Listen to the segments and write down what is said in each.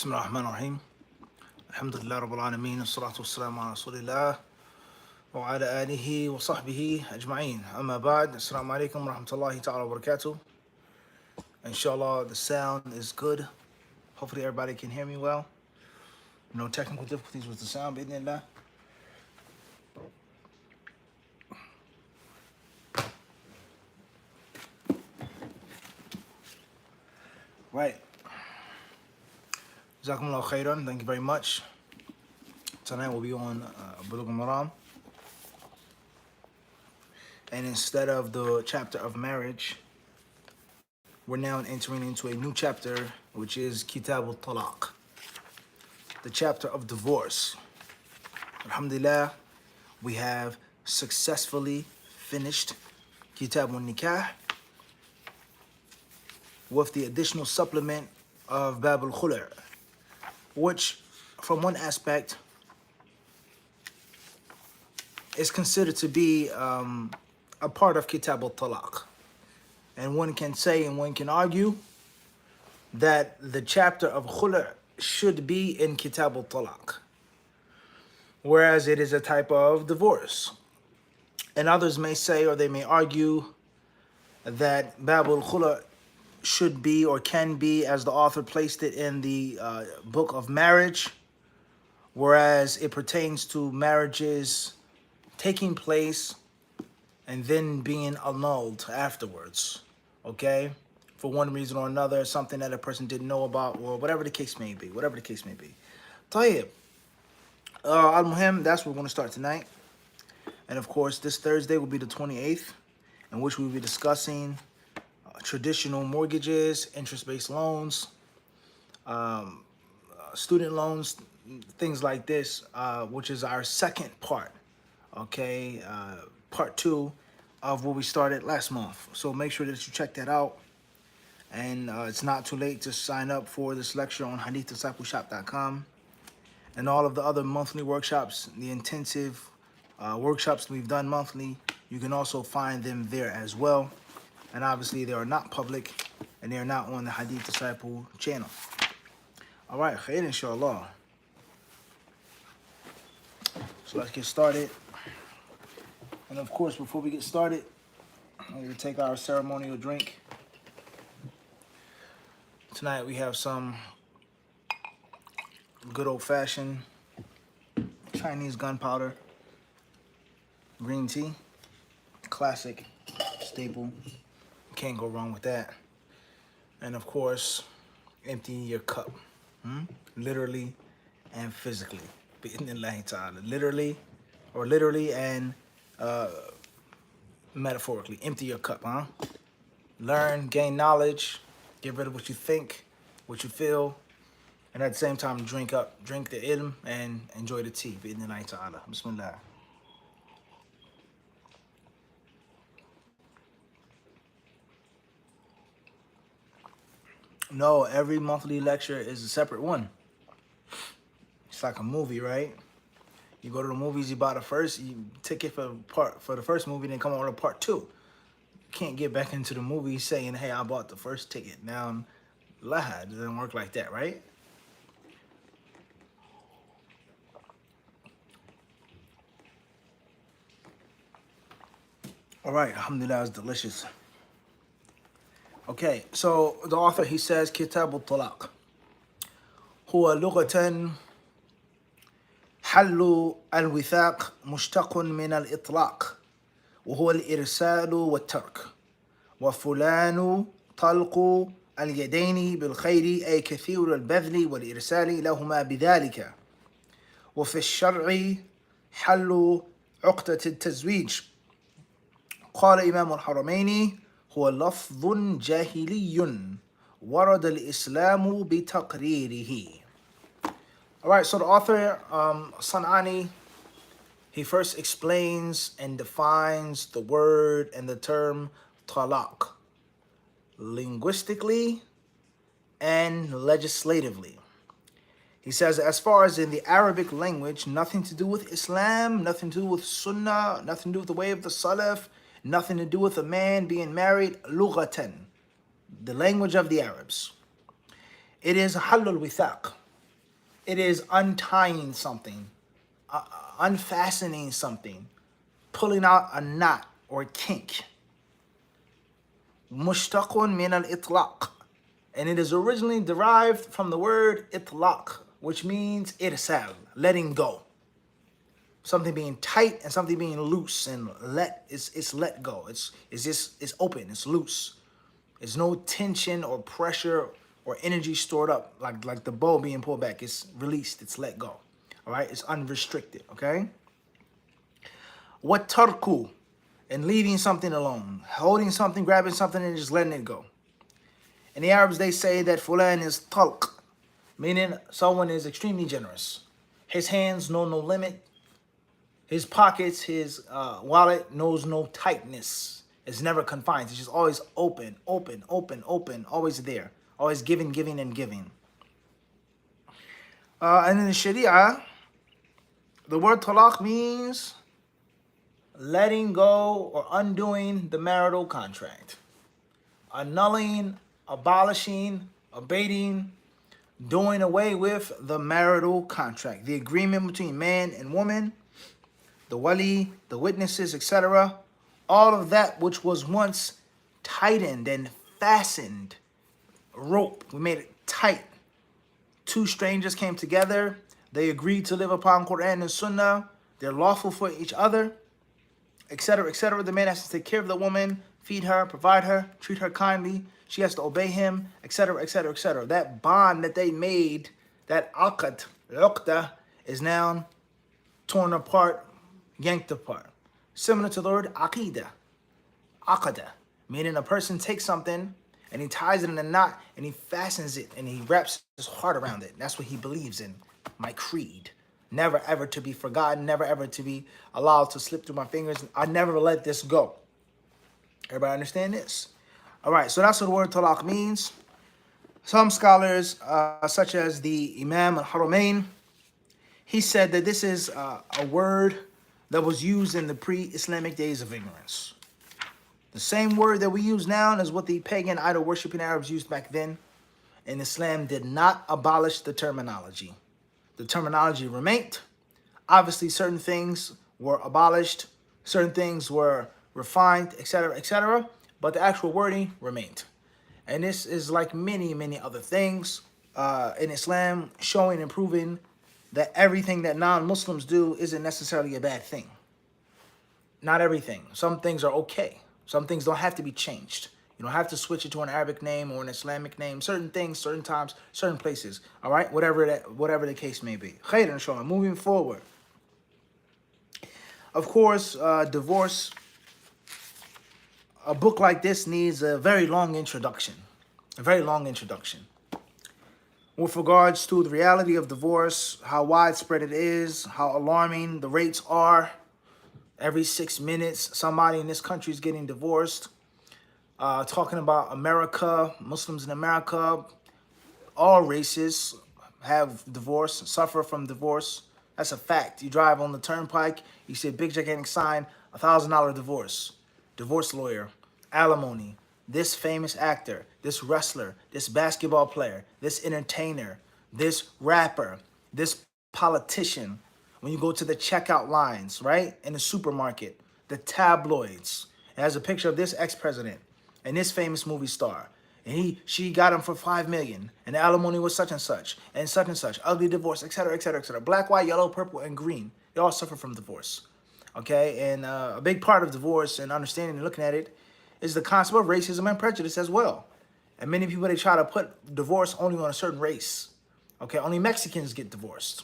بسم الله الرحمن الرحيم الحمد لله رب العالمين الصلاة والسلام على رسول الله وعلى آله وصحبه أجمعين أما بعد السلام عليكم ورحمة الله تعالى وبركاته. Inshallah, the sound is good. Hopefully everybody can hear me well. No technical difficulties with the sound, bi'idhnillah. Right. Jazakumullah khairan. Thank you very much. Tonight we'll be on Bulughul Maram. And instead of the chapter of marriage, we're now entering into a new chapter, which is Talaq, the chapter of divorce. Alhamdulillah, we have successfully finished Nikah with the additional supplement of Bulughul, which from one aspect is considered to be a part of Talaq. And one can say and one can argue that the chapter of khula should be in Talaq, whereas it is a type of divorce. And others may say, or they may argue, that Babul Khula should be or can be, as the author placed it in the book of marriage, whereas it pertains to marriages taking place and then being annulled afterwards, okay? For one reason or another, something that a person didn't know about, or whatever the case may be, Tayyib. Al-Muhim, that's what we're going to start tonight. And of course, this Thursday will be the 28th, in which we'll be discussing traditional mortgages, interest-based loans, student loans, things like this, which is our second part, okay? Part 2 of what we started last month. So make sure that you check that out. And it's not too late to sign up for this lecture on HadithDisciple.com. And all of the other monthly workshops, the intensive workshops we've done monthly, you can also find them there as well. And obviously they are not public and they are not on the Hadith Disciple channel. All right, khair inshallah. So let's get started. And of course, before we get started, I'm going to take our ceremonial drink. Tonight we have some good old-fashioned Chinese gunpowder green tea, classic staple. Can't go wrong with that. And of course, emptying your cup, literally and physically. Literally and metaphorically. Empty your cup, Learn, gain knowledge, get rid of what you think, what you feel, and at the same time drink the ilm and enjoy the tea. Bismillah. No, every monthly lecture is a separate one. It's like a movie, right? You go to the movies, you buy the first ticket for the first movie, then come on to part 2. You can't get back into the movie saying, hey, I bought the first ticket. Now, laha, it doesn't work like that, right? All right, alhamdulillah, it's delicious. Okay, so the author, he says, Talaq. هو لغة حل الوثاق مشتق من الإطلاق وهو الإرسال والترك وفلان طلق اليدين بالخير أي كثير البذل والإرسال لهما بذلك وفي الشرع حل عقدة التزويج قال إمام الحرمين هو لفظ جاهلي ورد الإسلام بتقريره. All right, so the author, San'ani, he first explains and defines the word and the term talaq linguistically and legislatively. He says, as far as in the Arabic language, nothing to do with Islam, nothing to do with Sunnah, nothing to do with the way of the Salaf, nothing to do with a man being married, lughatan, the language of the Arabs. It is halul withaq. It is untying something, unfastening something, pulling out a knot or kink. Mushtaqun min al-itlaq. And it is originally derived from the word itlaq, which means irsal, letting go. Something being tight and something being loose, and it's let go. It's open, it's loose. There's no tension or pressure or energy stored up like the bow being pulled back. It's released, it's let go. All right, it's unrestricted, okay? What tarku, and leaving something alone, holding something, grabbing something, and just letting it go. And the Arabs, they say that fulan is talq, meaning someone is extremely generous. His hands know no limit. His pockets, his wallet knows no tightness. It's never confined. It's just always open, open, open, open, always there. Always giving, giving, and giving. And in the Sharia, the word talaq means letting go or undoing the marital contract. Annulling, abolishing, abating, doing away with the marital contract. The agreement between man and woman, the wali, the witnesses, etc. All of that which was once tightened and fastened, rope, we made it tight. Two strangers came together. They agreed to live upon Quran and Sunnah. They're lawful for each other, etc., etc. The man has to take care of the woman, feed her, provide her, treat her kindly. She has to obey him, etc., etc., etc. That bond that they made, that aqd, uqda, is now torn apart, yanked apart. Similar to the word aqidah, aqada, meaning a person takes something and he ties it in a knot and he fastens it and he wraps his heart around it. That's what he believes in. My creed. Never ever to be forgotten, never ever to be allowed to slip through my fingers. I never let this go. Everybody understand this? All right, so that's what the word talaq means. Some scholars, such as the Imam al-Haramain, he said that this is a word that was used in the pre-Islamic days of ignorance. The same word that we use now is what the pagan idol-worshipping Arabs used back then, and Islam did not abolish the terminology. The terminology remained. Obviously, certain things were abolished, certain things were refined, etc., etc., but the actual wording remained. And this is like many, many other things in Islam, showing and proving that everything that non-Muslims do isn't necessarily a bad thing. Not everything. Some things are okay. Some things don't have to be changed. You don't have to switch it to an Arabic name or an Islamic name. Certain things, certain times, certain places. All right, whatever the case may be. Khayr, inshallah. Moving forward. Of course, divorce. A book like this needs a very long introduction. A very long introduction. With regards to the reality of divorce, how widespread it is, how alarming the rates are. Every 6 minutes, somebody in this country is getting divorced. Talking about America, Muslims in America, all races have divorce, suffer from divorce. That's a fact. You drive on the turnpike, you see a big gigantic sign, $1,000 divorce. Divorce lawyer, alimony, this famous actor, this wrestler, this basketball player, this entertainer, this rapper, this politician. When you go to the checkout lines, right, in the supermarket, the tabloids, it has a picture of this ex-president and this famous movie star. And she got him for $5 million, and the alimony was such and such, ugly divorce, etc., etc., etc. Black, white, yellow, purple, and green. They all suffer from divorce. Okay, and a big part of divorce and understanding and looking at it is the concept of racism and prejudice as well. And many people, they try to put divorce only on a certain race. Okay, only Mexicans get divorced.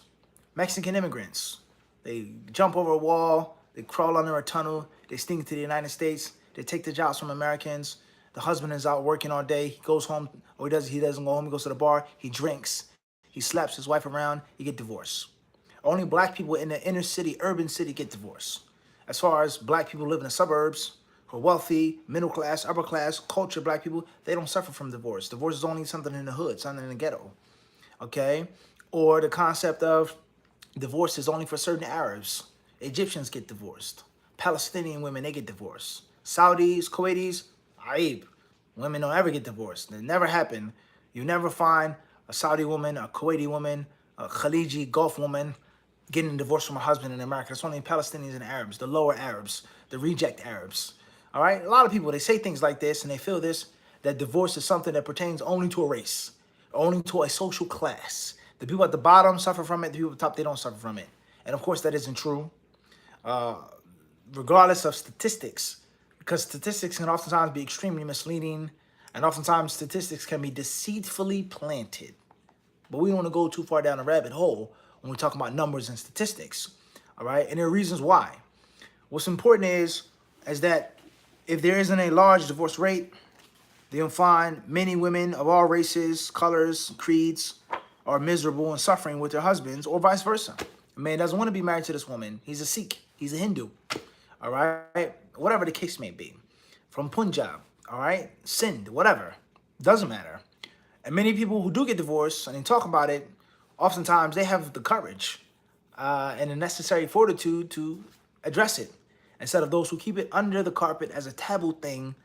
Mexican immigrants, they jump over a wall, they crawl under a tunnel, they sneak into the United States, they take the jobs from Americans. The husband is out working all day, he goes home, or he doesn't go home, he goes to the bar, he drinks, he slaps his wife around, he get divorced. Only black people in the inner city, urban city, get divorced. As far as black people live in the suburbs, who are wealthy, middle class, upper class, culture black people, they don't suffer from divorce. Divorce is only something in the hood, something in the ghetto. Okay? Or the concept of divorce is only for certain Arabs. Egyptians get divorced. Palestinian women, they get divorced. Saudis, Kuwaitis, aib. Women don't ever get divorced. It never happened. You never find a Saudi woman, a Kuwaiti woman, a Khaliji Gulf woman getting divorced from her husband in America. It's only Palestinians and Arabs, the lower Arabs, the reject Arabs. All right? A lot of people, they say things like this and they feel this, that divorce is something that pertains only to a race, only to a social class. The people at the bottom suffer from it, the people at the top, they don't suffer from it. And of course, that isn't true, regardless of statistics, because statistics can oftentimes be extremely misleading, and oftentimes statistics can be deceitfully planted. But we don't want to go too far down a rabbit hole when we talk about numbers and statistics, all right? And there are reasons why. What's important is that if there isn't a large divorce rate, then you'll find many women of all races, colors, creeds are miserable and suffering with their husbands, or vice versa. A man doesn't want to be married to this woman. He's a Sikh. He's a Hindu, all right? Whatever the case may be. From Punjab, all right? Sindh, whatever. Doesn't matter. And many people who do get divorced and they talk about it, oftentimes they have the courage and the necessary fortitude to address it, instead of those who keep it under the carpet as a taboo thing,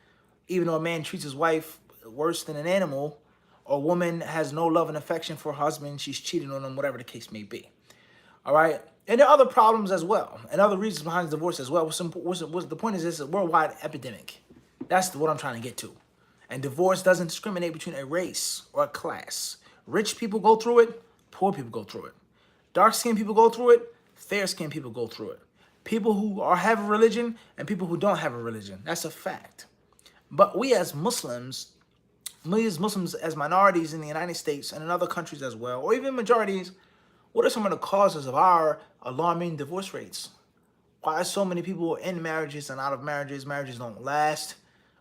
even though a man treats his wife worse than an animal, or a woman has no love and affection for her husband, she's cheating on him, whatever the case may be. All right? And there are other problems as well, and other reasons behind divorce as well. The point is this is a worldwide epidemic. That's what I'm trying to get to. And divorce doesn't discriminate between a race or a class. Rich people go through it, poor people go through it. Dark-skinned people go through it, fair-skinned people go through it. People who have a religion and people who don't have a religion. That's a fact. But we as Muslims, as minorities in the United States and in other countries as well, or even majorities, what are some of the causes of our alarming divorce rates? Why are so many people in marriages and out of marriages? Marriages don't last.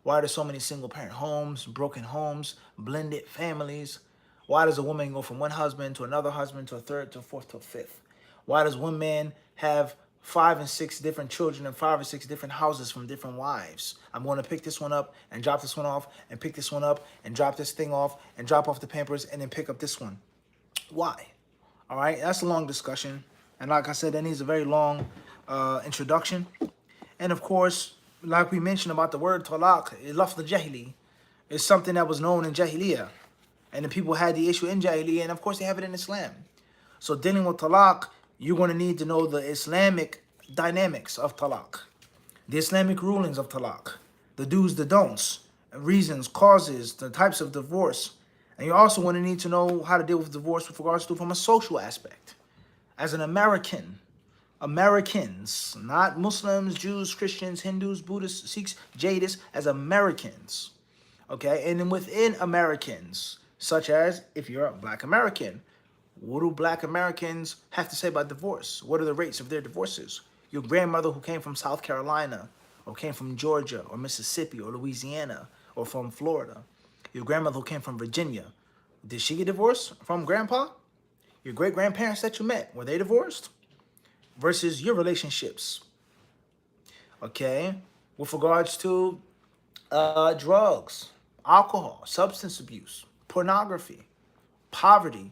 Why are there so many single-parent homes, broken homes, blended families? Why does a woman go from one husband to another husband to a third to a fourth to a fifth? Why does one man have 5 and 6 different children in 5 or 6 different houses from different wives? I'm going to pick this one up and drop this one off, and pick this one up and drop this thing off and drop off the Pampers and then pick up this one. Why? All right, that's a long discussion. And like I said, that needs a very long introduction. And of course, like we mentioned about the word talaq, lafz jahili, is something that was known in Jahiliyyah. And the people had the issue in Jahiliyyah, and of course they have it in Islam. So dealing with talaq, you're going to need to know the Islamic dynamics of talaq, the Islamic rulings of talaq, the do's, the don'ts, reasons, causes, the types of divorce. And you also want to need to know how to deal with divorce with regards to from a social aspect. As an American, Americans, not Muslims, Jews, Christians, Hindus, Buddhists, Sikhs, Jaidists, as Americans, okay? And then within Americans, such as if you're a Black American, what do Black Americans have to say about divorce? What are the rates of their divorces? Your grandmother who came from South Carolina, or came from Georgia, or Mississippi, or Louisiana, or from Florida. Your grandmother who came from Virginia, did she get divorced from grandpa? Your great-grandparents that you met, were they divorced? Versus your relationships, okay, with regards to drugs, alcohol, substance abuse, pornography, poverty,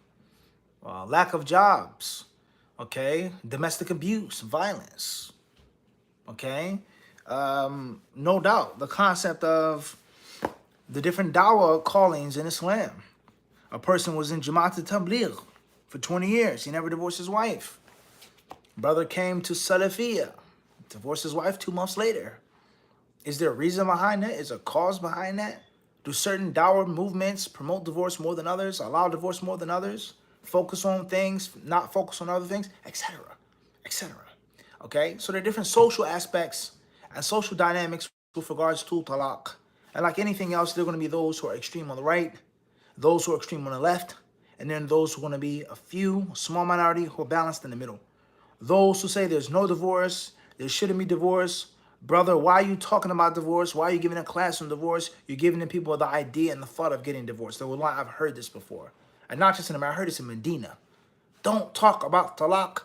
lack of jobs, okay, domestic abuse, violence, okay, no doubt the concept of the different dawah callings in Islam. A person was in Jamaat al-Tabligh for 20 years. He never divorced his wife. Brother came to Salafiyah, divorced his wife 2 months later. Is there a reason behind that? Is there a cause behind that? Do certain dawah movements promote divorce more than others, allow divorce more than others, focus on things, not focus on other things, etc., etc.? Okay, so there are different social aspects and social dynamics with regards to talaq. And like anything else, there are going to be those who are extreme on the right, those who are extreme on the left, and then those who are going to be a small minority who are balanced in the middle. Those who say there's no divorce, there shouldn't be divorce. Brother, why are you talking about divorce? Why are you giving a class on divorce? You're giving the people the idea and the thought of getting divorced. I've heard this before. And not just in America, I heard this in Medina. Don't talk about talaq.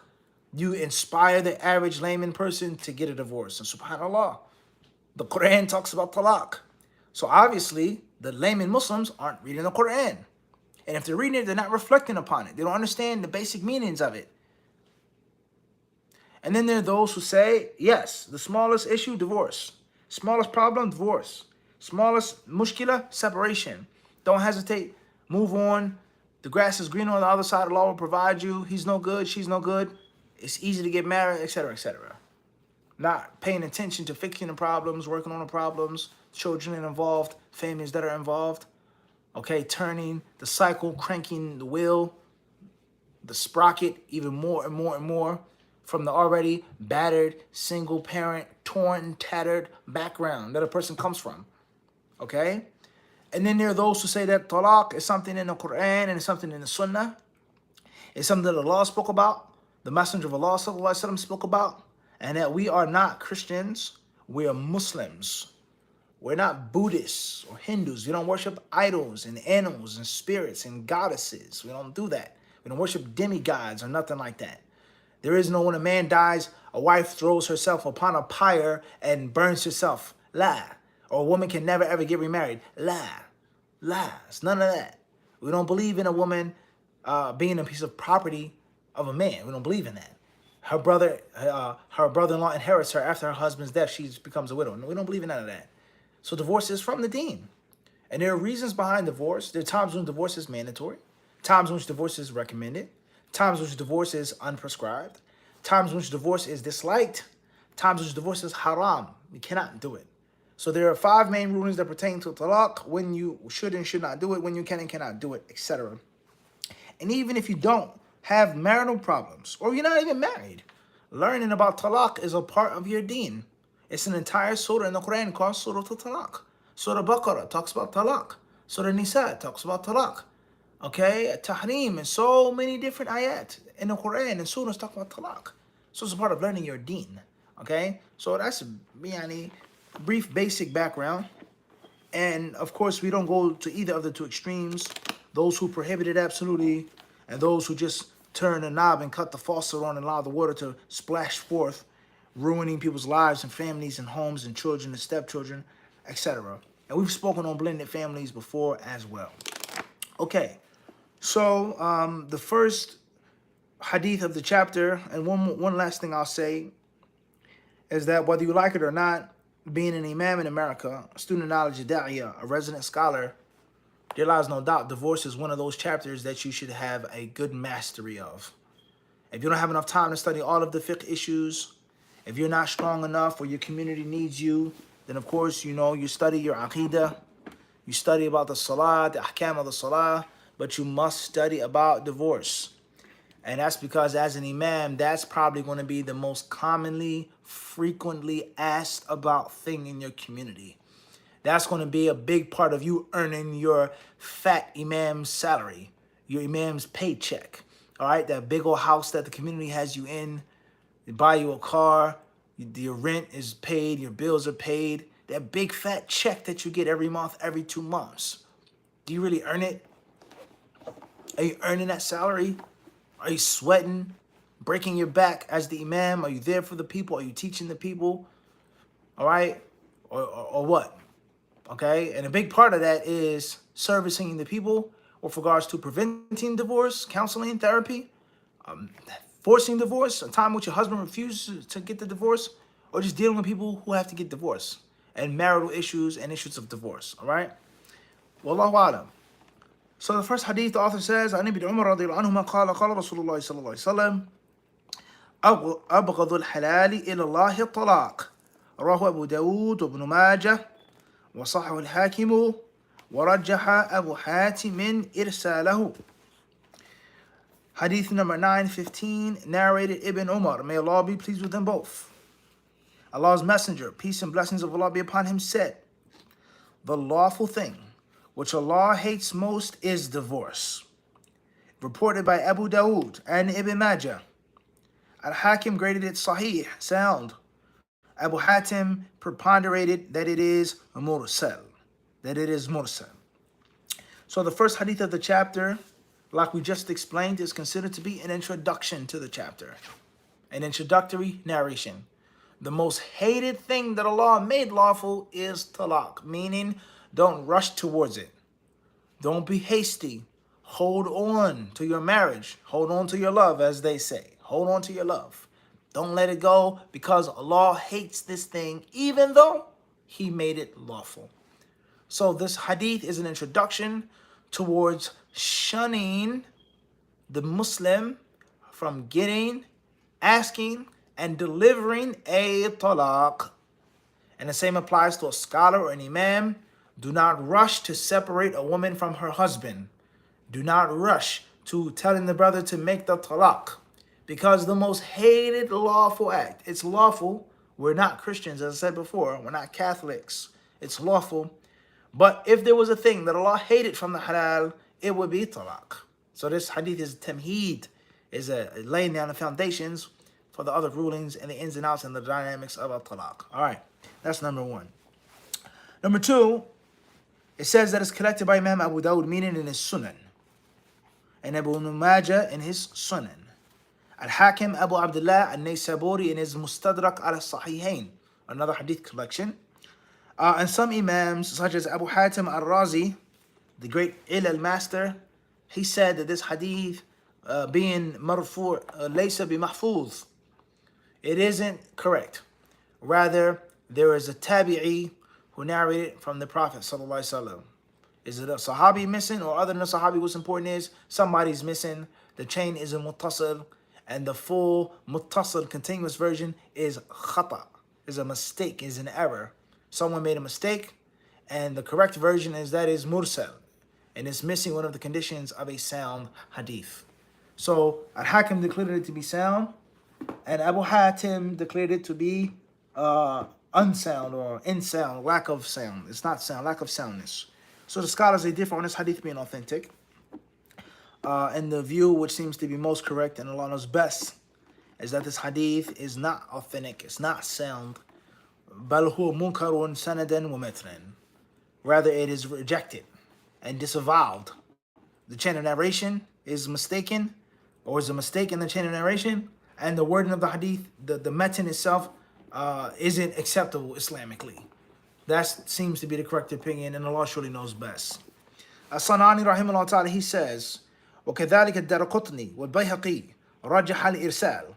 You inspire the average layman person to get a divorce. And subhanAllah, the Quran talks about talaq. So obviously, the layman Muslims aren't reading the Quran. And if they're reading it, they're not reflecting upon it. They don't understand the basic meanings of it. And then there are those who say, yes, the smallest issue, divorce. Smallest problem, divorce. Smallest mushkila, separation. Don't hesitate. Move on. The grass is greener on the other side. Allah will provide you. He's no good. She's no good. It's easy to get married, etc., etc. Not paying attention to fixing the problems, working on the problems, children involved, families that are involved. Okay, turning the cycle, cranking the wheel, the sprocket even more and more and more from the already battered, single parent, torn, tattered background that a person comes from. Okay? And then there are those who say that talaq is something in the Quran and it's something in the Sunnah. It's something that Allah spoke about, the Messenger of Allah ﷺ spoke about, and that we are not Christians, we are Muslims. We're not Buddhists or Hindus. We don't worship idols and animals and spirits and goddesses. We don't do that. We don't worship demigods or nothing like that. There is no when a man dies, a wife throws herself upon a pyre and burns herself. La. Or a woman can never ever get remarried. La. It's none of that. We don't believe in a woman being a piece of property of a man. We don't believe in that. Her brother-in-law inherits her after her husband's death. She becomes a widow. No, we don't believe in none of that. So divorce is from the deen. And there are reasons behind divorce. There are times when divorce is mandatory, times when divorce is recommended, times when divorce is unprescribed, times when divorce is disliked, times when divorce is haram. You cannot do it. So there are 5 main rulings that pertain to talaq, when you should and should not do it, when you can and cannot do it, etc. And even if you don't have marital problems, or you're not even married, learning about talaq is a part of your deen. It's an entire surah in the Quran called Surah Talaq. Surah Baqarah talks about talaq. Surah Nisa talks about talaq. Okay, Tahrim and so many different ayat in the Quran and surahs talk about talaq. So it's a part of learning your deen. Okay, so that's a brief basic background. And of course, we don't go to either of the 2 extremes. Those who prohibit it absolutely, and those who just turn the knob and cut the faucet on and allow the water to splash forth, ruining people's lives and families and homes and children and stepchildren, etc. And we've spoken on blended families before as well. Okay, so the first hadith of the chapter, and one last thing I'll say, is that whether you like it or not, being an imam in America, a student of knowledge, a da'iyah, a resident scholar, there lies no doubt divorce is one of those chapters that you should have a good mastery of. If you don't have enough time to study all of the fiqh issues, if you're not strong enough or your community needs you, then of course, you study your aqidah, you study about the salah, the ahkam of the salah, but you must study about divorce. And that's because as an imam, that's probably going to be the most commonly, frequently asked about thing in your community. That's going to be a big part of you earning your fat imam's salary, your imam's paycheck. All right, that big old house that the community has you in. They buy you a car, your rent is paid, your bills are paid. That big fat check that you get every month, every 2 months. Do you really earn it? Are you earning that salary? Are you sweating, breaking your back as the imam? Are you there for the people? Are you teaching the people? All right? Or what? Okay? And a big part of that is servicing the people with regards to preventing divorce, counseling, therapy, forcing divorce, a time which your husband refuses to get the divorce, or just dealing with people who have to get divorced, and marital issues and issues of divorce. All right? Wallahu alam. So the first hadith, the author says, عن ابن عمر رضي الله عنهما قال قال رسول الله صلى الله عليه وسلم أبغض الحلال إلى الله الطلاق رواه أبو داود وابن ماجه وصححه الحاكم ورجح أبو حاتم إرساله. Hadith number 915, narrated Ibn Umar, may Allah be pleased with them both. Allah's Messenger, peace and blessings of Allah be upon him, said, the lawful thing which Allah hates most is divorce. Reported by Abu Dawood and Ibn Majah. Al-Hakim graded it Sahih, sound. Abu Hatim preponderated that it is mursal. So the first hadith of the chapter, like we just explained, is considered to be an introduction to the chapter. An introductory narration. The most hated thing that Allah made lawful is talaq, meaning don't rush towards it. Don't be hasty. Hold on to your marriage. Hold on to your love, as they say. Hold on to your love. Don't let it go, because Allah hates this thing, even though He made it lawful. So this hadith is an introduction towards shunning the Muslim from getting, asking, and delivering a talaq. And the same applies to a scholar or an imam. Do not rush to separate a woman from her husband. Do not rush to telling the brother to make the talaq. Because the most hated lawful act, it's lawful. We're not Christians, as I said before. We're not Catholics. It's lawful. But if there was a thing that Allah hated from the halal, it would be talaq. So this hadith is tamheed, is laying down the foundations for the other rulings and the ins and outs and the dynamics of a talaq. All right, that's number one. Number two, it says that it's collected by Imam Abu Dawud, meaning in his Sunan, and Abu Majah in his Sunan, Al-Hakim Abu Abdullah Al-Naysaburi in his Mustadrak al-Sahihain, another hadith collection. And some Imams, such as Abu Hatim al-Razi, the great Ilal master, he said that this hadith being marfu' laysa bi-mahfuz, it isn't correct. Rather, there is a tabi'i who narrated from the Prophet sallallahu alaihi wasallam. Is it a sahabi missing, or other than a sahabi? What's important is somebody's missing. The chain is a muttasil, and the full muttasil continuous version is khata, is a mistake, is an error. Someone made a mistake, and the correct version is that is mursal, and it's missing one of the conditions of a sound hadith. So Al-Hakim declared it to be sound, and Abu Hatim declared it to be unsound or insound, lack of sound. It's not sound, lack of soundness. So the scholars, they differ on this hadith being authentic. And the view which seems to be most correct and Allah knows best is that this hadith is not authentic, it's not sound. بل هو منكر سندا ومتنا. Rather, it is rejected and disavowed. The chain of narration is mistaken, or is a mistake in the chain of narration, and the wording of the hadith, the metin itself, isn't acceptable Islamically. That seems to be the correct opinion, and Allah surely knows best. As-Sanani rahimahullah ta'ala, he says, وَكَذَلِكَ الدَّارَقُطْنِي وَالْبَيْهَقِي رَجَحَ الْإِرْسَالِ.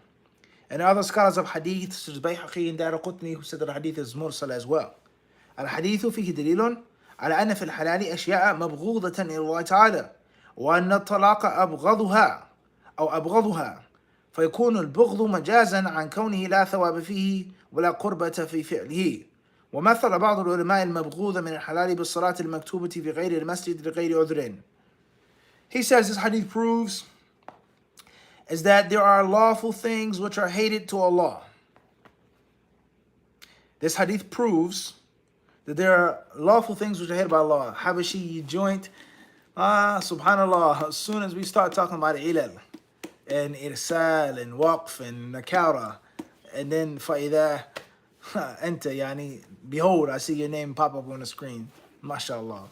And other scholars of hadith, such as Bayhaqi and Daraqutni, who said that the hadith is mursal as well. الحديث فيه دليل على أن في الحلال أشياء مبغوضة إلى الله تعالى وأن الطلاق أبغضها أو أبغضها فيكون البغض مجازا عن كونه لا ثواب فيه ولا قربة في فعله. ومثل بعض العلماء المبغوض من الحلال بالصلاة المكتوبة في غير المسجد لغير عذر. He says this hadith proves is that there are lawful things which are hated to Allah. This hadith proves that there are lawful things which are hated by Allah. Habashi joint, subhanallah, as soon as we start talking about ilal and irsal and waqf and nakara, and then فَإِذَا أنت يعني, behold, I see your name pop up on the screen. MashaAllah.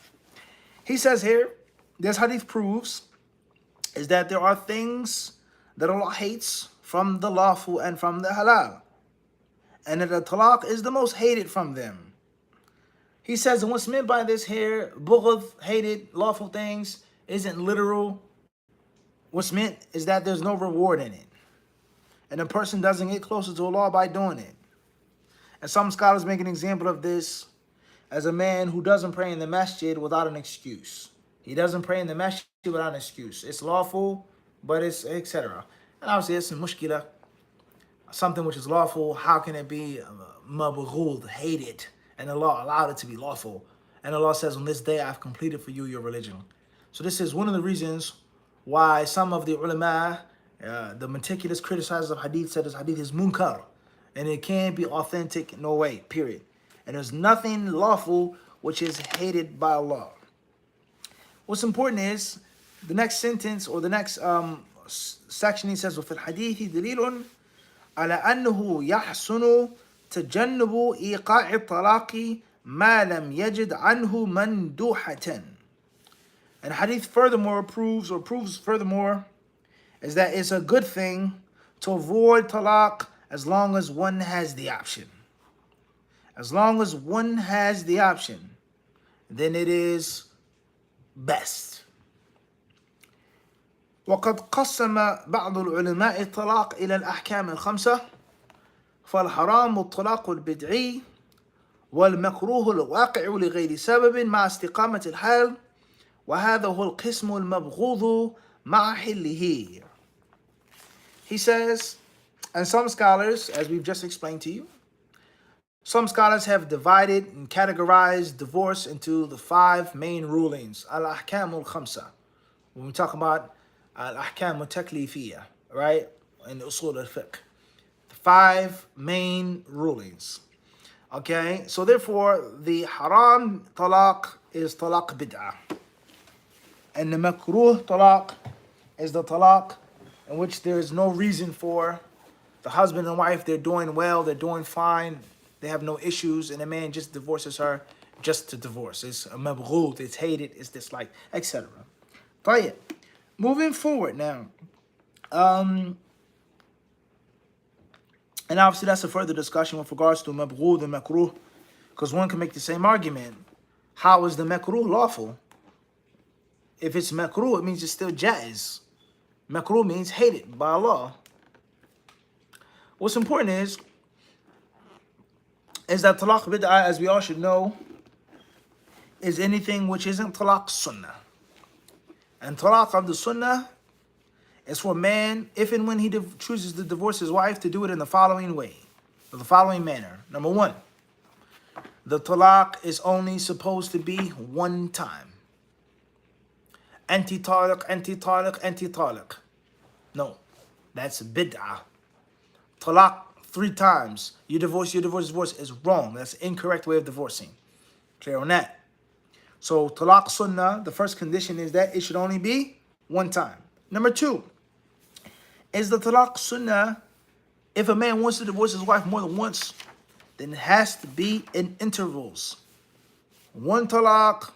He says here, this hadith proves is that there are things that Allah hates from the lawful and from the halal, and that the talaq is the most hated from them. He says, and what's meant by this here, bughd, hated, lawful things, isn't literal. What's meant is that there's no reward in it, and a person doesn't get closer to Allah by doing it. And some scholars make an example of this as a man who doesn't pray in the masjid without an excuse. He doesn't pray in the masjid without an excuse. It's lawful, but it's etc. And obviously it's a mushkila, something which is lawful. How can it be mabghud, hated, and Allah allowed it to be lawful? And Allah says, on this day I've completed for you your religion. So this is one of the reasons why some of the ulama, the meticulous criticizers of hadith, said this hadith is munkar, and it can't be authentic, no way, period. And there's nothing lawful which is hated by Allah. What's important is the next sentence or the next section. He says, وفي الحديث دليل على أنه يحسن تجنب إيقاع الطلاق ما لم يجد عنه مندوحة. And hadith furthermore proves furthermore is that it's a good thing to avoid talaq as long as one has the option. As long as one has the option, then it is best. وقد قسم بعض العلماء الطلاق إلى الأحكام الخمسة فالحرام الطلاق البدعي والمكروه الواقع لغير سبب مع استقامة الحال وَهَذَا هُوَ الْقِسْمُ الْمَبْغُوضُ مَعَ حِلِّهِ. He says, and some scholars, as we've just explained to you, some scholars have divided and categorized divorce into the 5 main rulings. Al-Ahkam al-Khamsa. When we talk about Al-Ahkam al-Taklifiyya, right? In Usul al-Fiqh. The 5 main rulings. Okay? So therefore, the haram talaq is talaq bid'ah. And the makruh talaq is the talaq in which there is no reason for the husband and wife, they're doing well, they're doing fine, they have no issues, and a man just divorces her just to divorce. It's a mabghud, it's hated, it's disliked, etc. But moving forward now, and obviously that's a further discussion with regards to mabghud and makruh, because one can make the same argument. How is the makruh lawful? If it's makruh, it means it's still jaiz. Makruh means hated by Allah. What's important is that talaq bid'ah, as we all should know, is anything which isn't talaq sunnah. And talaq of the sunnah is for a man, if and when he chooses to divorce his wife, to do it in the following way, or the following manner. Number 1, the talaq is only supposed to be one time. Anti-talaq, anti-talaq, anti-talaq. No, that's bid'ah. Talaq 3 times. You divorce, divorce is wrong. That's an incorrect way of divorcing. Clear on that? So talaq sunnah, the first condition is that it should only be one time. Number 2, is the talaq sunnah, if a man wants to divorce his wife more than once, then it has to be in intervals. 1 talaq,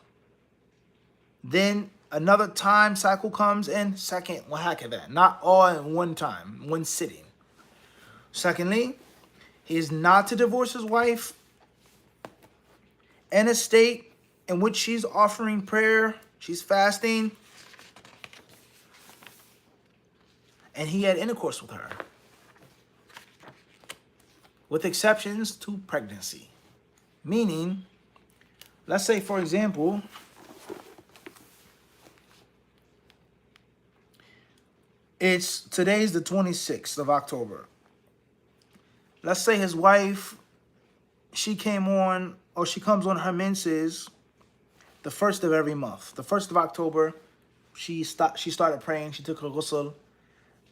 then another time cycle comes in, second, wahakadha. Not all in one time, one sitting. Secondly, he is not to divorce his wife in a state in which she's offering prayer, she's fasting, and he had intercourse with her, with exceptions to pregnancy. Meaning, let's say, for example, today's the 26th of October. Let's say his wife, she comes on her menses the 1st of every month. The 1st of October, she started praying, she took her ghusl,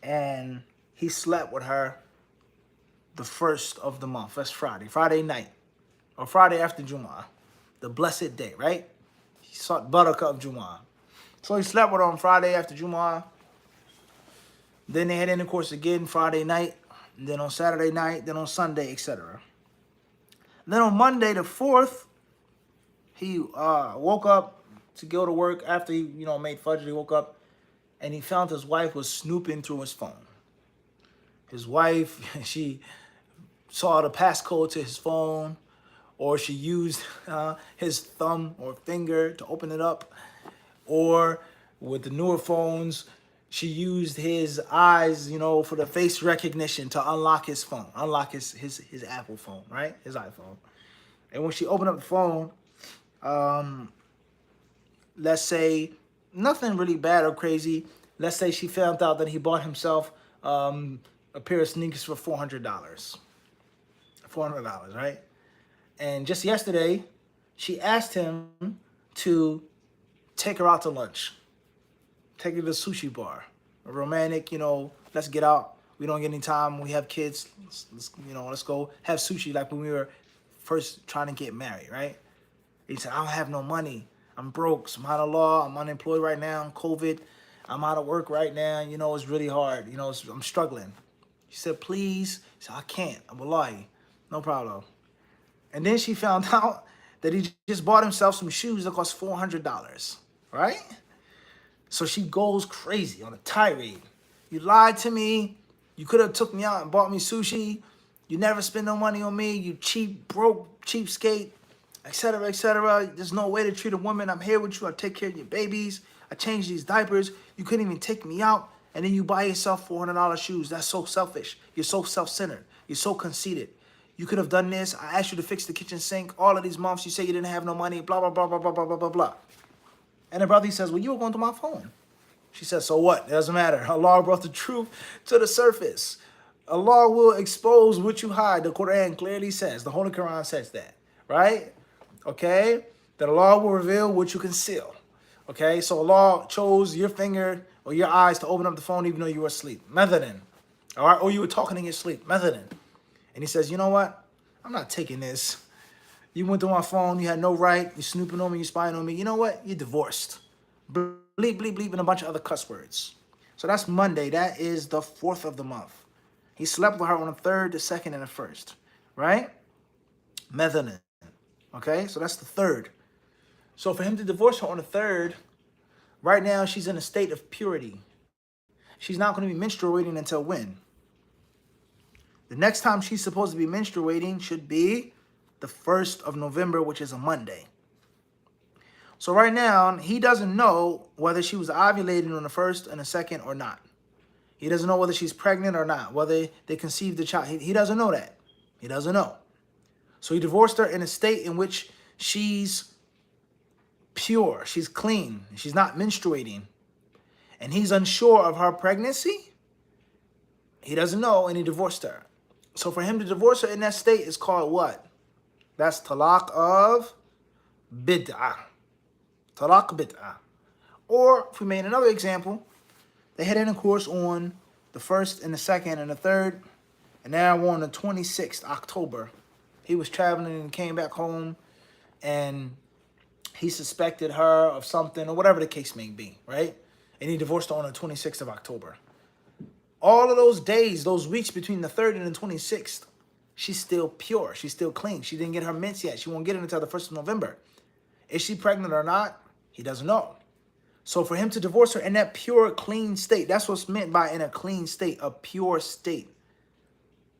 and he slept with her the 1st of the month. That's Friday night, or Friday after Jumu'ah, the blessed day, right? He sought barakah of Jumu'ah. So he slept with her on Friday after Jumu'ah. Then they had intercourse again Friday night, then on Saturday night, then on Sunday, etc. Then on Monday the 4th, he woke up to go to work after he, made fajr. He woke up and he found his wife was snooping through his phone. His wife, she saw the passcode to his phone, or she used his thumb or finger to open it up, or with the newer phones, she used his eyes, for the face recognition to unlock his phone, unlock his Apple phone, right? His iPhone. And when she opened up the phone, let's say, nothing really bad or crazy. Let's say she found out that he bought himself a pair of sneakers for $400. $400, right? And just yesterday, she asked him to take her out to lunch. Take her to the sushi bar, a romantic, let's get out. We don't get any time. We have kids. Let's go have sushi like when we were first trying to get married, right? He said, I don't have no money. I'm broke. Subhanallah, I'm unemployed right now. I'm COVID. I'm out of work right now. It's really hard. I'm struggling. She said, please. He said, I can't. I'm wallahi. No problem. And then she found out that he just bought himself some shoes that cost $400, right? So she goes crazy on a tirade. You lied to me. You could have took me out and bought me sushi. You never spend no money on me. You cheap, broke, cheapskate, etc., etc. There's no way to treat a woman. I'm here with you. I take care of your babies. I change these diapers. You couldn't even take me out. And then you buy yourself $400 shoes. That's so selfish. You're so self-centered. You're so conceited. You could have done this. I asked you to fix the kitchen sink. All of these months you say you didn't have no money. Blah, blah, blah, blah, blah, blah, blah, blah, blah. And the brother, he says, well, you were going through my phone. She says, so what? It doesn't matter. Allah brought the truth to the surface. Allah will expose what you hide. The Quran clearly says, the Holy Quran says that, right? Okay? That Allah will reveal what you conceal. Okay? So Allah chose your finger or your eyes to open up the phone even though you were asleep. Mathalan. All right? Or you were talking in your sleep. Mathalan. And he says, you know what? I'm not taking this. You went through my phone. You had no right. You're snooping on me. You're spying on me. You know what? You're divorced. Bleep, bleep, bleep, and a bunch of other cuss words. So that's Monday. That is the 4th of the month. He slept with her on the 3rd, the 2nd, and the 1st. Right? Methylene. Okay? So that's the 3rd. So for him to divorce her on the 3rd, right now she's in a state of purity. She's not going to be menstruating until when? The next time she's supposed to be menstruating should be the 1st of November, which is a Monday. So right now, he doesn't know whether she was ovulating on the 1st and the 2nd or not. He doesn't know whether she's pregnant or not, whether they conceived the child. He doesn't know that. He doesn't know. So he divorced her in a state in which she's pure, she's clean, she's not menstruating. And he's unsure of her pregnancy. He doesn't know, and he divorced her. So for him to divorce her in that state is called what? That's talaq of bid'ah. Talaq bid'ah. Or if we made another example, they had intercourse on the 1st and the 2nd and the 3rd, and now we're on the 26th October. He was traveling and came back home, and he suspected her of something or whatever the case may be, right? And he divorced her on the 26th of October. All of those days, those weeks between the 3rd and the 26th, she's still pure. She's still clean. She didn't get her mens yet. She won't get it until the 1st of November. Is she pregnant or not? He doesn't know. So for him to divorce her in that pure, clean state, that's what's meant by in a clean state, a pure state.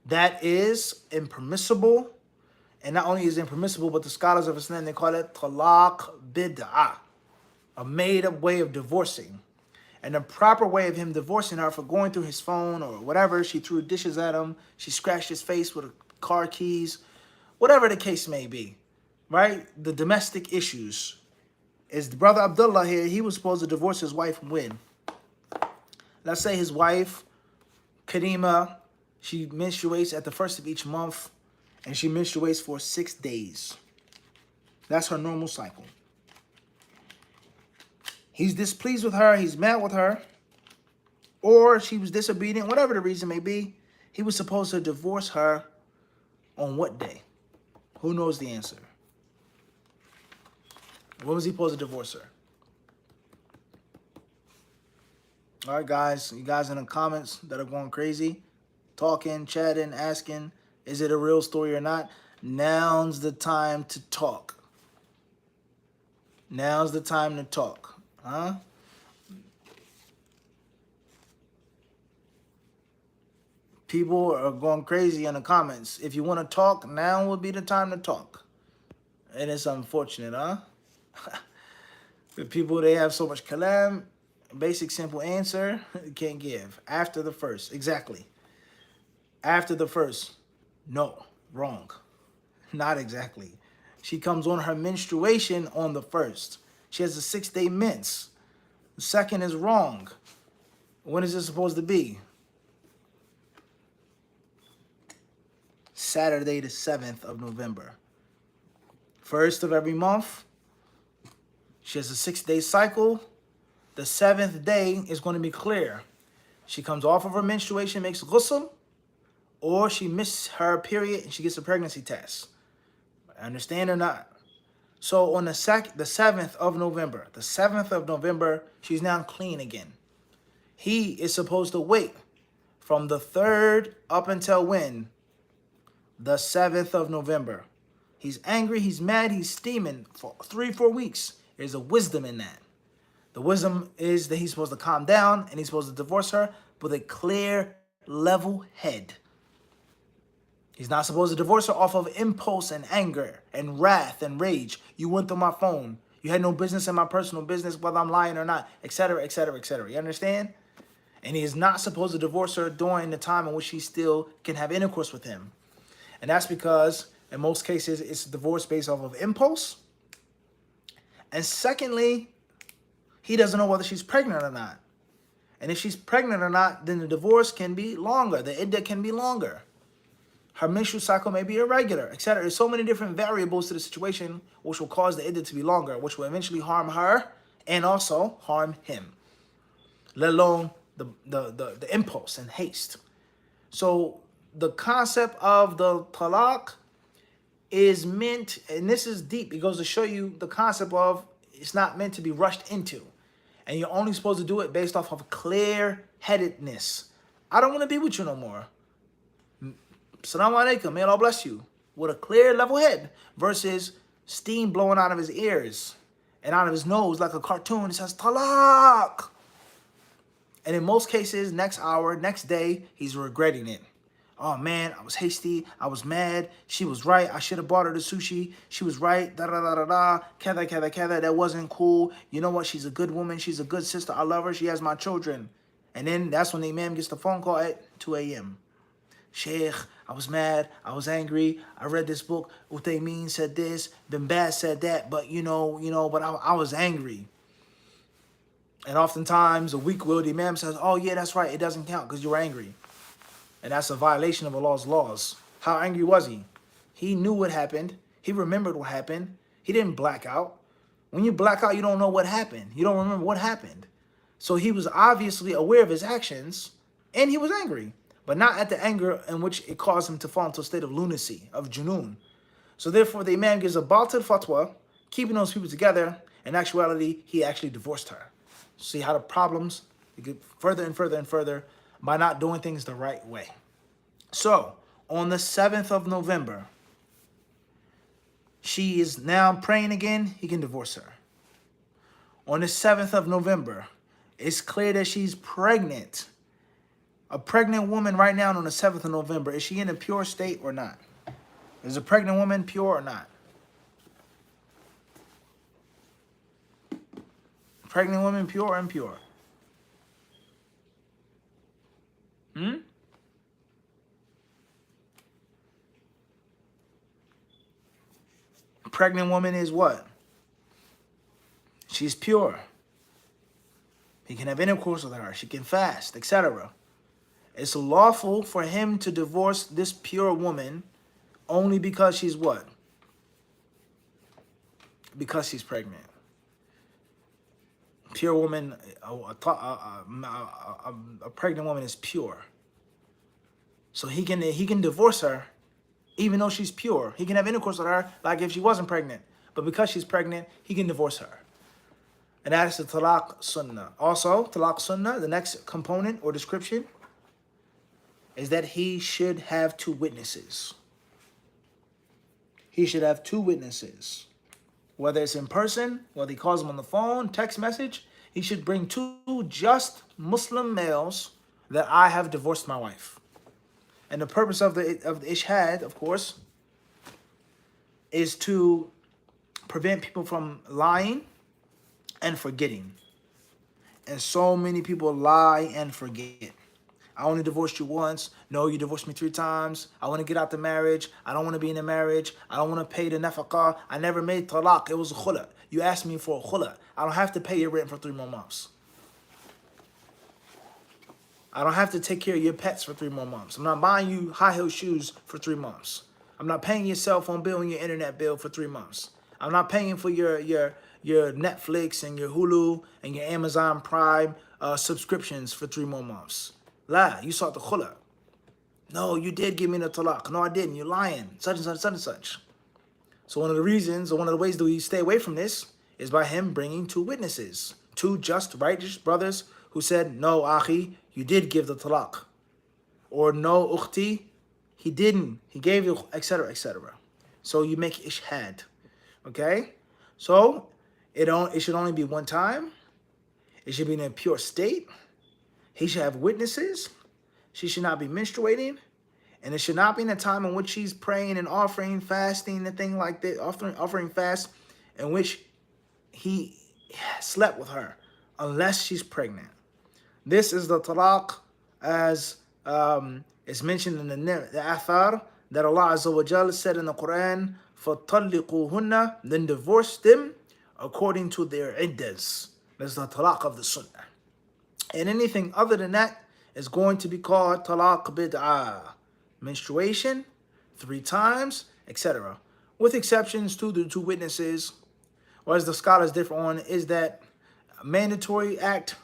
That is impermissible. And not only is it impermissible, but the scholars of Islam, they call it talaq bid'ah, a made-up way of divorcing. And the proper way of him divorcing her for going through his phone or whatever, she threw dishes at him, she scratched his face with car keys, whatever the case may be, right? The domestic issues. Is the brother Abdullah here, he was supposed to divorce his wife when? Let's say his wife, Karima, she menstruates at the 1st of each month, and she menstruates for 6 days. That's her normal cycle. He's displeased with her, he's mad with her, or she was disobedient, whatever the reason may be. He was supposed to divorce her on what day? Who knows the answer? When was he supposed to divorce her? All right, guys. You guys in the comments that are going crazy, talking, chatting, asking, is it a real story or not? Now's the time to talk. Now's the time to talk. Huh? People are going crazy in the comments. If you want to talk, now would be the time to talk. And it's unfortunate, huh? The people, they have so much kalam, basic simple answer, can't give. After the 1st, exactly. After the 1st, no, wrong. Not exactly. She comes on her menstruation on the 1st. She has a 6-day mens. The 2nd is wrong. When is it supposed to be? Saturday the 7th of November. 1st of every month. She has a 6-day cycle. The 7th day is going to be clear. She comes off of her menstruation, makes ghusl, or she missed her period and she gets a pregnancy test. Understand or not? So on the 7th of November, she's now clean again. He is supposed to wait from the 3rd up until when? The 7th of November. He's angry, he's mad, he's steaming for 3-4 weeks. There's a wisdom in that. The wisdom is that he's supposed to calm down and he's supposed to divorce her with a clear, level head. He's not supposed to divorce her off of impulse and anger and wrath and rage. You went through my phone. You had no business in my personal business, whether I'm lying or not, etc., etc., etc. You understand? And he is not supposed to divorce her during the time in which she still can have intercourse with him. And that's because, in most cases, it's divorce based off of impulse. And secondly, He doesn't know whether she's pregnant or not. And if she's pregnant or not, then the divorce can be longer. The iddah can be longer. Her menstrual cycle may be irregular, etc. There's so many different variables to the situation which will cause the iddah to be longer, which will eventually harm her and also harm him, let alone the impulse and haste. So the concept of the talaq is meant, and this is deep, it goes to show you the concept of it's not meant to be rushed into. And you're only supposed to do it based off of clear-headedness. I don't want to be with you no more. Assalamu alaikum, may Allah bless you. With a clear, level head versus steam blowing out of his ears and out of his nose like a cartoon. It says, talaq. And in most cases, next hour, next day, he's regretting it. Oh man, I was hasty. I was mad. She was right. I should have bought her the sushi. She was right. Da da da da da. Kada kada kada. That wasn't cool. You know what? She's a good woman. She's a good sister. I love her. She has my children. And then that's when the imam gets the phone call at 2 a.m. Sheikh, I was mad. I was angry. I read this book. Uthaymeen said this. Bin Baz said that. But but I was angry. And oftentimes, a weak-willed imam says, oh yeah, that's right. It doesn't count because you were angry. And that's a violation of Allah's laws. How angry was he? He knew what happened. He remembered what happened. He didn't black out. When you black out, you don't know what happened. You don't remember what happened. So he was obviously aware of his actions, and he was angry. But not at the anger in which it caused him to fall into a state of lunacy, of junoon. So therefore, the imam gives a batil fatwa, keeping those people together. In actuality, he actually divorced her. See how the problems get further and further and further by not doing things the right way. So, on the 7th of November, she is now praying again, he can divorce her. On the 7th of November, it's clear that she's pregnant. A pregnant woman right now on the 7th of November, is she in a pure state or not? Is a pregnant woman pure or not? Pregnant woman pure or impure? Pregnant woman is what? She's pure. He can have intercourse with her. She can fast, etc. It's lawful for him to divorce this pure woman only because she's what? Because she's pregnant. Pure woman, a pregnant woman is pure. So he can divorce her even though she's pure. He can have intercourse with her like if she wasn't pregnant. But because she's pregnant, he can divorce her. And that is the talaq sunnah. Also, talaq sunnah, the next component or description is that he should have 2 witnesses. He should have 2 witnesses. Whether it's in person, whether he calls them on the phone, text message, he should bring 2 just Muslim males that I have divorced my wife. And the purpose of the ishhad, of course, is to prevent people from lying and forgetting. And so many people lie and forget. I only divorced you once. No, you divorced me 3 times. I want to get out the marriage. I don't want to be in a marriage. I don't want to pay the nafaqah. I never made talaq. It was a khula. You asked me for a khula. I don't have to pay your rent for 3 more months. I don't have to take care of your pets for 3 more months. I'm not buying you high-heel shoes for 3 months. I'm not paying your cell phone bill and your internet bill for 3 months. I'm not paying for your Netflix and your Hulu and your Amazon Prime subscriptions for 3 more months. La, you sought the khula. No, you did give me the talaq. No, I didn't. You're lying. Such and such, such and such. So one of the reasons, or one of the ways that we stay away from this is by him bringing 2 witnesses. 2 just, righteous brothers who said, no, akhi, you did give the talaq. Or no, ukhti, he didn't. He gave you, etc., etc. So you make ishhad. Okay? So it should only be 1 time. It should be in a pure state. He should have witnesses. She should not be menstruating. And it should not be in a time in which she's praying and offering, fasting, and thing like that, offering fast, in which he slept with her, unless she's pregnant. This is the talaq as is mentioned in the athar that Allah Azza wa Jalla said in the Quran, فَطَلِّقُوهُنَّ, then divorce them according to their iddas. That's the talaq of the sunnah. And anything other than that is going to be called talaq bid'ah. Menstruation, 3 times, etc. With exceptions to the 2 witnesses, or as the scholars differ on, is that a mandatory act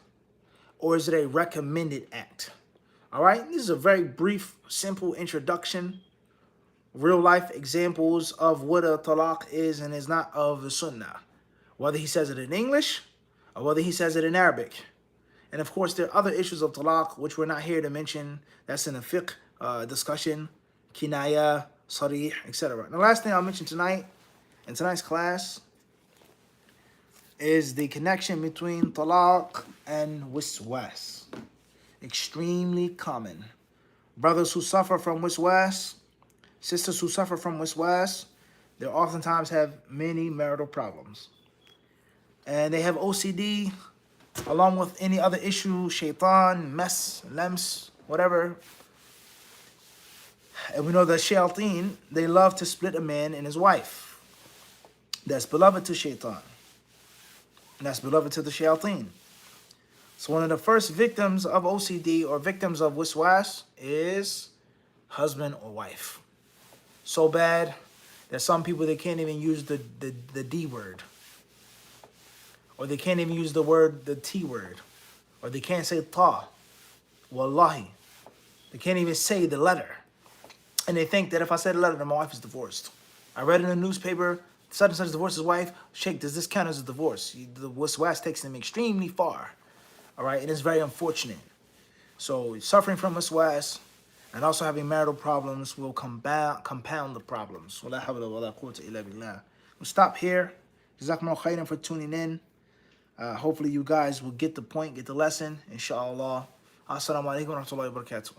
or is it a recommended act? All right, this is a very brief, simple introduction, real life examples of what a talaq is and is not of the sunnah, whether he says it in English or whether he says it in Arabic. And of course, there are other issues of talaq which we're not here to mention. That's in the fiqh discussion, kinaya, sarih, etc. The last thing I'll mention tonight, in tonight's class, is the connection between talaq and wiswas. Extremely common. Brothers who suffer from wiswas, sisters who suffer from wiswas, they oftentimes have many marital problems. And they have OCD, along with any other issue, shaitan, mess, lems, whatever. And we know that shayateen, they love to split a man and his wife. That's beloved to shaitan. And that's beloved to the shayateen. So one of the first victims of OCD or victims of wiswas is husband or wife. So bad that some people, they can't even use the D word. Or they can't even use the T word. Or they can't say ta. Wallahi. They can't even say the letter. And they think that if I say the letter, then my wife is divorced. I read in the newspaper, such and such divorced his wife. Sheikh, does this count as a divorce? The waswas takes them extremely far. All right, it is very unfortunate. So suffering from waswas and also having marital problems will compound the problems. We'll stop here. Jazakumullah khairan for tuning in. Hopefully you guys will get the point, get the lesson, inshallah. Assalamu alaikum wa rahmatullahi wa barakatuh.